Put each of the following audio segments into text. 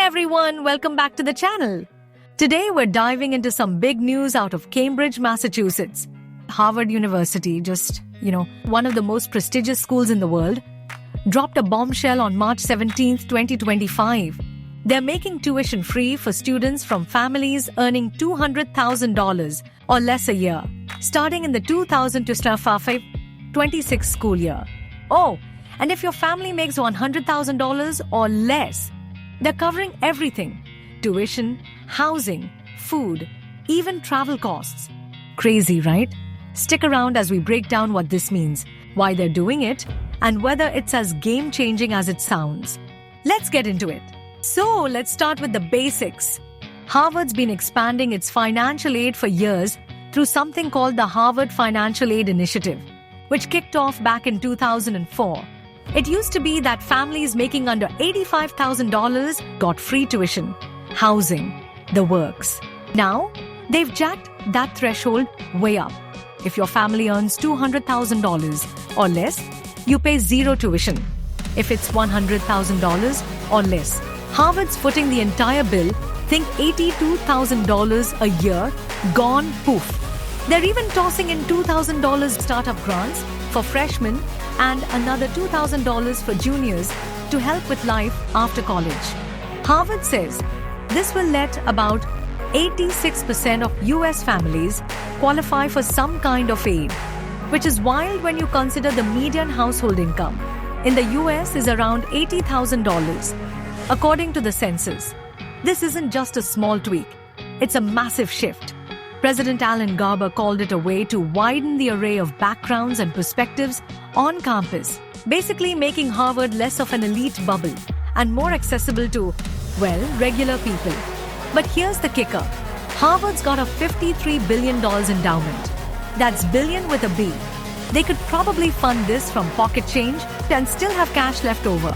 everyone, welcome back to the channel. Today we're diving into some big news out of Cambridge, Massachusetts. Harvard University, one of the most prestigious schools in the world, dropped a bombshell on March 17, 2025. They're making tuition free for students from families earning $200,000 or less a year, starting in the 2025-26 school year. Oh, and if your family makes $100,000 or less, they're covering everything: tuition, housing, food, even travel costs. Crazy, right? Stick around as we break down what this means, why they're doing it, and whether it's as game-changing as it sounds. Let's get into it. So, let's start with the basics. Harvard's been expanding its financial aid for years through something called the Harvard Financial Aid Initiative, which kicked off back in 2004. It used to be that families making under $85,000 got free tuition, housing, the works. Now, they've jacked that threshold way up. If your family earns $200,000 or less, you pay zero tuition. If it's $100,000 or less, Harvard's footing the entire bill. Think $82,000 a year, gone poof. They're even tossing in $2,000 startup grants for freshmen and another $2,000 for juniors to help with life after college. Harvard says this will let about 86% of US families qualify for some kind of aid, which is wild when you consider the median household income in the US is around $80,000. According to the Census, this isn't just a small tweak, it's a massive shift. President Alan Garber called it a way to widen the array of backgrounds and perspectives on campus, basically making Harvard less of an elite bubble and more accessible to, regular people. But here's the kicker. Harvard's got a $53 billion endowment. That's billion with a B. They could probably fund this from pocket change and still have cash left over.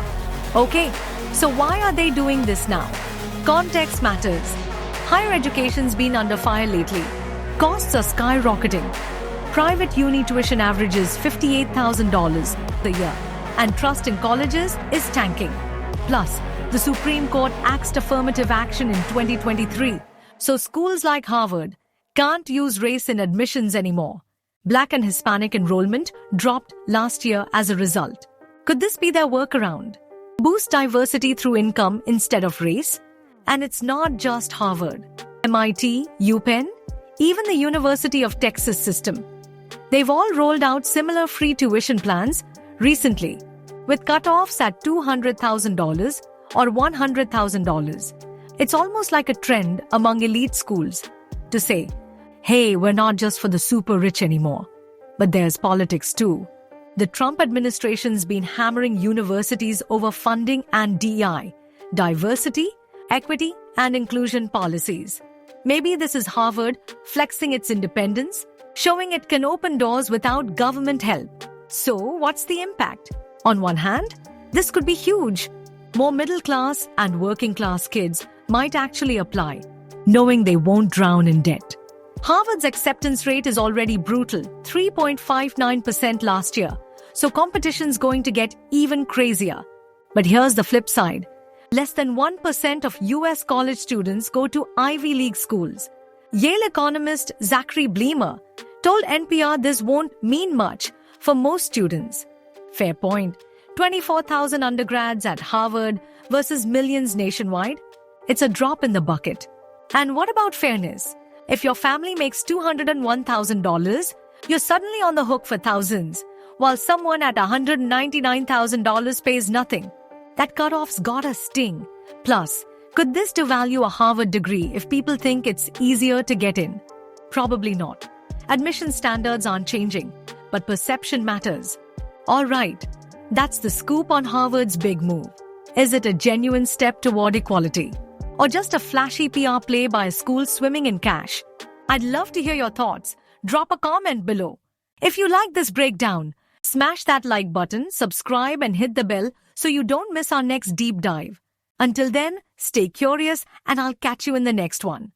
Okay, so why are they doing this now? Context matters. Higher education's been under fire lately. Costs are skyrocketing. Private uni tuition averages $58,000 a year, and trust in colleges is tanking. Plus, the Supreme Court axed affirmative action in 2023, so schools like Harvard can't use race in admissions anymore. Black and Hispanic enrollment dropped last year as a result. Could this be their workaround? Boost diversity through income instead of race? And it's not just Harvard. MIT, UPenn, even the University of Texas system. They've all rolled out similar free tuition plans recently, with cutoffs at $200,000 or $100,000. It's almost like a trend among elite schools to say, hey, we're not just for the super rich anymore. But there's politics too. The Trump administration's been hammering universities over funding and DEI, diversity, equity, and inclusion policies. Maybe this is Harvard flexing its independence, showing it can open doors without government help. So, what's the impact? On one hand, this could be huge. More middle-class and working-class kids might actually apply, knowing they won't drown in debt. Harvard's acceptance rate is already brutal, 3.59% last year, so competition's going to get even crazier. But here's the flip side. Less than 1% of US college students go to Ivy League schools. Yale economist Zachary Bleemer told NPR this won't mean much for most students. Fair point. 24,000 undergrads at Harvard versus millions nationwide? It's a drop in the bucket. And what about fairness? If your family makes $201,000, you're suddenly on the hook for thousands, while someone at $199,000 pays nothing. That cutoff's gotta sting. Plus, could this devalue a Harvard degree if people think it's easier to get in? Probably not. Admission standards aren't changing, but perception matters. Alright, that's the scoop on Harvard's big move. Is it a genuine step toward equality? Or just a flashy PR play by a school swimming in cash? I'd love to hear your thoughts. Drop a comment below. If you like this breakdown, smash that like button, subscribe, and hit the bell so you don't miss our next deep dive. Until then, stay curious and I'll catch you in the next one.